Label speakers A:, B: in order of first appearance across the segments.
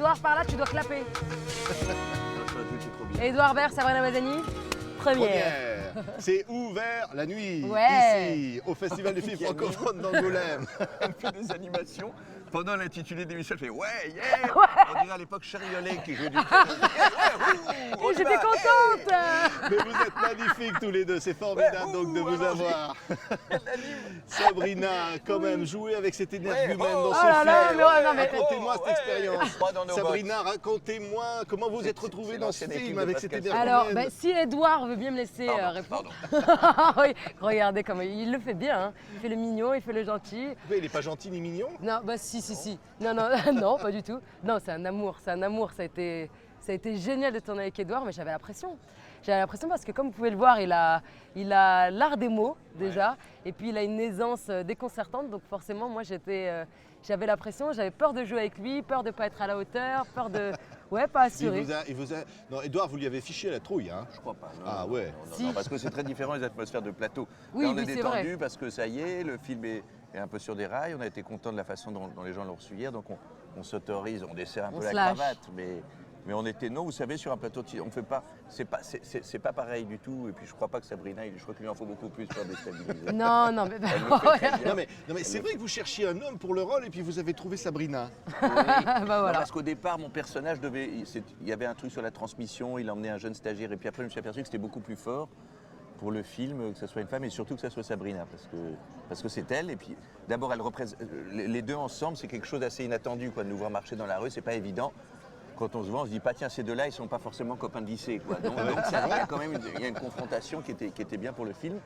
A: Edouard, par là, tu dois clapper.
B: Trop bien.
A: Edouard Baird, Sabrina Madani, première.
C: C'est ouvert la nuit,
A: Ouais.
C: ici, au Festival des films francophones d'Angoulême.
B: Elle fait des animations. Pendant l'intitulé d'émission, elle fait ouais, yeah. On dirait à l'époque Chariolet qui jouait du piano.
A: Et j'étais contente.
C: Mais vous êtes magnifiques tous les deux, c'est formidable donc de vous avoir. Sabrina, quand même, jouer avec cette énergie humaine dans ce
A: Oh là là,
C: film.
A: mais ouais, non, mais-
C: Racontez-moi cette expérience.
B: Froid dans nos
C: Sabrina, racontez-moi comment vous êtes retrouvée dans ce film avec cette énergie
A: Alors,
C: humaine.
A: si Edouard veut bien me laisser répondre. Oui, regardez comment il le fait bien. Hein. Il fait le mignon, il fait le gentil.
C: Mais il n'est pas gentil ni mignon.
A: Non, bah si. Non, non, pas du tout. Non, c'est un amour. Ça a été génial de tourner avec Edouard, mais j'avais la pression. J'avais l'impression parce que comme vous pouvez le voir, il a l'art des mots déjà, et puis il a une aisance déconcertante, donc forcément moi j'avais la pression, j'avais peur de jouer avec lui, peur de ne pas être à la hauteur, peur de pas assurer.
C: Non, Edouard, vous lui avez fiché la trouille, hein.
B: Je crois pas. Non,
C: Ah
B: non,
C: ouais.
B: non,
A: Si.
B: non, parce que c'est très différent les atmosphères de plateau.
A: Oui,
B: Là, on est
A: c'est
B: détendu
A: vrai.
B: parce que ça y est, le film est un peu sur des rails. On a été content de la façon dont les gens l'ont reçu hier, donc on s'autorise, on desserre un
A: On
B: peu
A: se
B: la
A: lâche.
B: cravate, mais on était non, vous savez, sur un plateau, on fait pas, c'est pas pareil du tout. Et puis je crois pas que Sabrina, je crois qu'il lui en faut beaucoup plus pour déstabiliser.
A: Non, mais
B: Elle le fait très bien.
C: Non mais c'est vrai que vous cherchiez un homme pour le rôle et puis vous avez trouvé Sabrina.
A: bah
B: Non,
A: voilà.
B: parce qu'au départ, mon personnage il y avait un truc sur la transmission, il emmenait un jeune stagiaire, et puis après je me suis aperçu que c'était beaucoup plus fort pour le film, que ce soit une femme et surtout que ce soit Sabrina, parce que c'est elle. Et puis d'abord, elle représente les deux ensemble, c'est quelque chose d'assez inattendu, quoi, de nous voir marcher dans la rue, c'est pas évident. Quand on se voit, on se dit pas tiens, ces deux-là, ils sont pas forcément copains de lycée, quoi. Donc il y a quand même une confrontation qui était bien pour le film.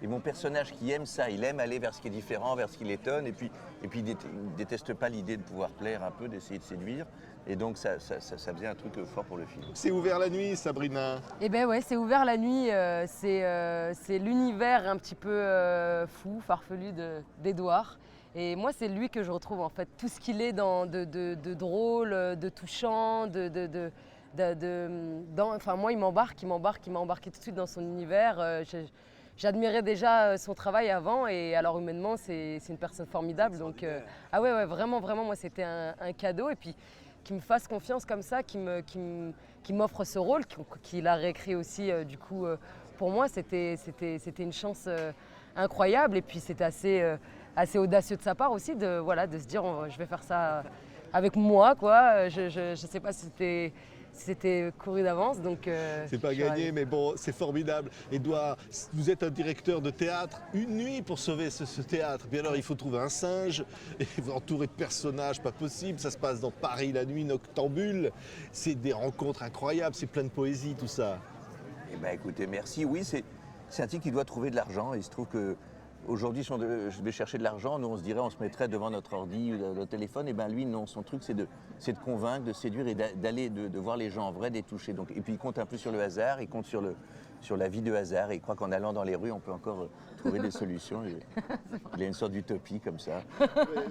B: Et mon personnage qui aime ça, il aime aller vers ce qui est différent, vers ce qui l'étonne, et puis il ne déteste pas l'idée de pouvoir plaire un peu, d'essayer de séduire. Et donc ça faisait un truc fort pour le film.
C: C'est ouvert la nuit, Sabrina.
A: Eh ben ouais, c'est ouvert la nuit, c'est l'univers un petit peu fou, farfelu d'Edouard. Et moi, c'est lui que je retrouve en fait, tout ce qu'il est de drôle, de touchant, enfin moi, il m'embarque tout de suite dans son univers. J'admirais déjà son travail avant et alors humainement, c'est une personne formidable. Donc, ah ouais, vraiment, moi, c'était un cadeau. Et puis, qu'il me fasse confiance comme ça, qu'il m'offre ce rôle, qu'il a réécrit aussi, du coup, pour moi, c'était une chance incroyable. Et puis, c'était assez audacieux de sa part aussi de se dire je vais faire ça avec moi, quoi. Je sais pas si c'était couru d'avance, donc
C: C'est pas gagné, mais bon, c'est formidable. Edouard, vous êtes un directeur de théâtre, une nuit pour sauver ce théâtre. Puis alors, il faut trouver un singe, et vous entourez de personnages pas possible. Ça se passe dans Paris la nuit, noctambule. C'est des rencontres incroyables, c'est plein de poésie, tout ça.
B: Eh bien écoutez, merci. Oui, c'est un type qui doit trouver de l'argent. Il se trouve que aujourd'hui, si je vais chercher de l'argent, nous on se dirait, on se mettrait devant notre ordi ou notre téléphone. Et bien lui, non, son truc c'est de convaincre, de séduire et d'aller, de voir les gens en vrai, de les toucher. Donc, et puis il compte un peu sur le hasard, il compte sur la vie de hasard. Et il croit qu'en allant dans les rues, on peut encore trouver des solutions. Il a une sorte d'utopie comme ça.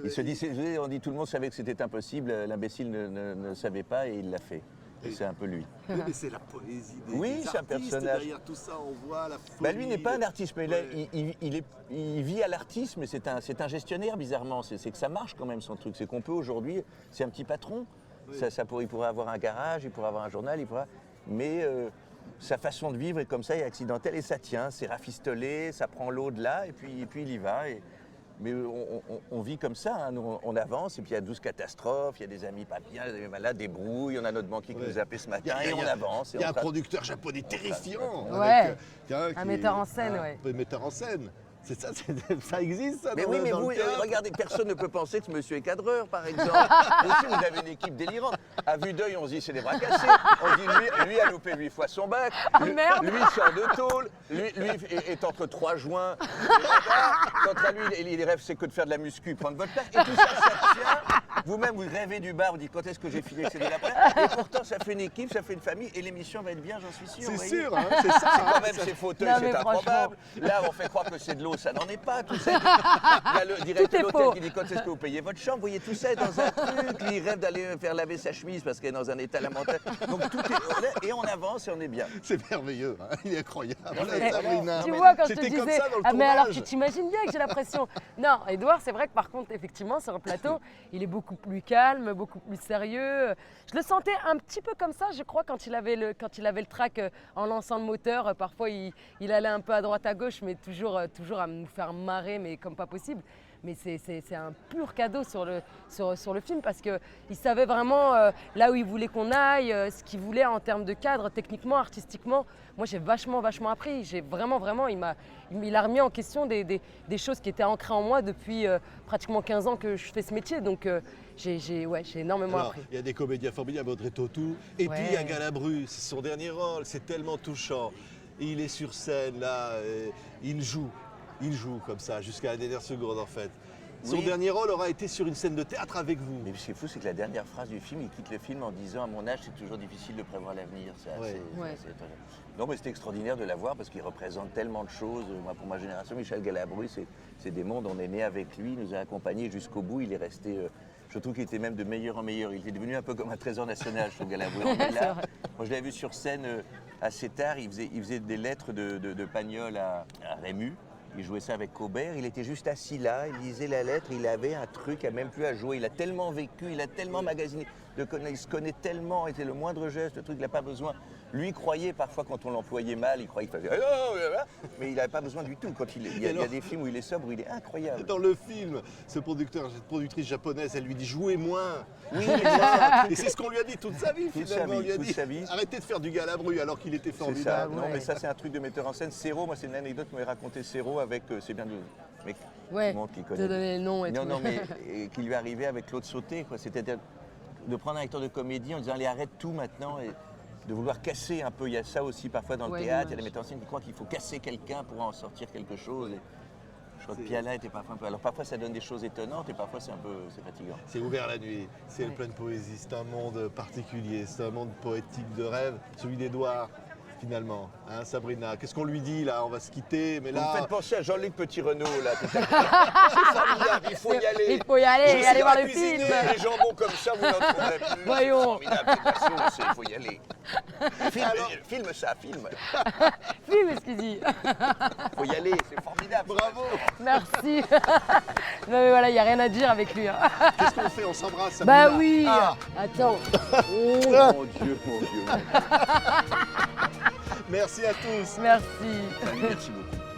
B: Il se dit, on dit tout le monde savait que c'était impossible, l'imbécile ne savait pas et il l'a fait. Et c'est un peu lui.
C: Mais c'est la poésie des
B: Oui, c'est un
C: artistes.
B: personnage.
C: Derrière tout ça, on voit la folie.
B: Bah lui n'est pas un artiste, mais
C: Ouais.
B: il vit à l'artiste, mais c'est un gestionnaire bizarrement. C'est que ça marche quand même son truc. C'est qu'on peut aujourd'hui, c'est un petit patron.
C: Oui.
B: Il pourrait avoir un garage, il pourrait avoir un journal, mais sa façon de vivre est comme ça, est accidentelle et ça tient. C'est rafistolé, ça prend l'eau de là et puis il y va. Mais on vit comme ça, hein. Nous, on avance et puis il y a 12 catastrophes, il y a des amis pas bien, des malades, des brouilles, on a notre banquier qui nous a appelé ce matin et on avance.
C: Il y a un producteur japonais terrifiant.
A: Ouais.
C: Un
A: metteur en scène, ouais.
C: Un metteur en scène. C'est ça, ça existe ça
B: Mais
C: dans
B: oui,
C: le-
B: mais
C: dans le
B: vous,
C: théâtre
B: regardez, personne ne peut penser que ce monsieur est cadreur, par exemple. Mais si vous avez une équipe délirante, à vue d'œil, on se dit c'est des bras cassés. On se dit lui a loupé 8 fois son bac. Lui,
A: merde.
B: lui sort de tôle. Lui est entre 3 joints. Quant à lui, il rêve c'est que de faire de la muscu, prendre votre place. Et tout ça, ça tient. Vous-même, vous rêvez du bar, vous dites quand est-ce que j'ai fini avec ces deux-là. Et pourtant, ça fait une équipe, ça fait une famille et l'émission va être bien, j'en suis sûr.
C: C'est
B: vous voyez.
C: sûr, hein, c'est ça.
B: C'est quand
C: hein,
B: même
C: ça-
B: ces fauteuils,
A: Non,
B: c'est
A: mais
B: improbable. Là, on fait croire que c'est de l'eau, ça n'en est pas. Tout ça. Il y a le directeur
A: Tout est
B: d'hôtel
A: faux.
B: qui dit quand est-ce que vous payez votre chambre. Vous voyez, tout ça est dans un truc. Lui, il rêve d'aller faire laver sa chemise parce qu'elle est dans un état lamentable. Donc tout est. Et on avance et on est bien.
C: C'est merveilleux, hein, il est incroyable.
A: Mais
C: Sabrina.
A: tu vois, quand je te
C: C'était comme
A: disais,
C: ça dans le
A: ah mais alors
C: tournage.
A: tu t'imagines bien que j'ai la pression. Non, Edouard, c'est vrai que par contre, effectivement, sur le plateau, il est beaucoup beaucoup plus calme, beaucoup plus sérieux. Je le sentais un petit peu comme ça, je crois, quand il avait le track en lançant le moteur. Parfois, il allait un peu à droite, à gauche, mais toujours à nous faire marrer, mais comme pas possible. Mais c'est un pur cadeau sur le film parce qu'il savait vraiment là où il voulait qu'on aille, ce qu'il voulait en termes de cadre, techniquement, artistiquement. Moi, j'ai vachement appris. J'ai vraiment, il a remis en question des choses qui étaient ancrées en moi depuis pratiquement 15 ans que je fais ce métier. Donc, j'ai énormément appris.
C: Il y a des comédiens formidables, Audrey Tautou. Et puis, il y a Galabru, c'est son dernier rôle, c'est tellement touchant. Il est sur scène, là, il joue comme ça, jusqu'à la dernière seconde en fait. Son dernier rôle aura été sur une scène de théâtre avec vous.
B: Mais ce qui est fou, c'est que la dernière phrase du film, il quitte le film en disant « À mon âge, c'est toujours difficile de prévoir l'avenir ». C'est assez étonnant. Non, mais c'était extraordinaire de la voir parce qu'il représente tellement de choses. Moi, pour ma génération, Michel Galabru, c'est des mondes, on est né avec lui, il nous a accompagnés jusqu'au bout. Il est resté, je trouve qu'il était même de meilleur en meilleur. Il était devenu un peu comme un trésor national, je trouve, Galabru. Là, moi, je l'avais vu sur scène assez tard, il faisait des lettres de Pagnol à Rému. Il jouait ça avec Cobert, il était juste assis là, il lisait la lettre, il avait un truc à même plus à jouer. Il a tellement vécu, il a tellement magasiné, il se connaît tellement, et c'est le moindre geste, le truc, il n'a pas besoin. Lui croyait parfois quand on l'employait mal, il croyait qu'il faisait mais il n'avait pas besoin du tout. Quand il y a des films où il est sobre, où il est incroyable.
C: Dans le film, ce producteur, cette productrice japonaise, elle lui dit jouez moins.
B: Oui,
C: et c'est ce qu'on lui a dit toute sa vie finalement. On lui a dit arrêtez de faire du Galabru alors qu'il était formidable.
B: Non, mais ça c'est un truc de metteur en scène. Serrault, moi c'est une anecdote que m'avait raconté Serrault avec, c'est bien de mec qui connaît.
A: Te donner le nom et tout.
B: Non, mais qui lui arrivait avec Claude Sauté, quoi. C'était de prendre un acteur de comédie en disant allez arrête tout maintenant et de vouloir casser un peu. Il y a ça aussi parfois dans le théâtre. Il y a des metteurs en scène qui croient qu'il faut casser quelqu'un pour en sortir quelque chose. Je crois que Piala était parfois un peu. Alors parfois ça donne des choses étonnantes et parfois c'est fatigant.
C: C'est ouvert la nuit, c'est plein de poésie, c'est un monde particulier, c'est un monde poétique de rêve, celui d'Édouard. Finalement, hein, Sabrina, qu'est-ce qu'on lui dit là? On va se quitter, mais là...
B: Vous me faites penser à Jean-Luc Petit-Renaud là. C'est formidable, il faut y aller.
A: Il faut y aller, aller voir le film.
B: Les jambons comme ça, vous n'en trouverez plus.
A: Voyons.
B: C'est formidable, il faut y aller. Filme ça.
A: Filme ce qu'il dit.
B: Il faut y aller, c'est formidable.
C: Bravo.
A: Merci. Non mais voilà, il n'y a rien à dire avec lui.
C: Qu'est-ce qu'on fait? On s'embrasse, Sabrina?
A: Bah oui. Attends.
B: Mon Dieu.
C: Merci à tous.
A: Merci.
B: Merci beaucoup.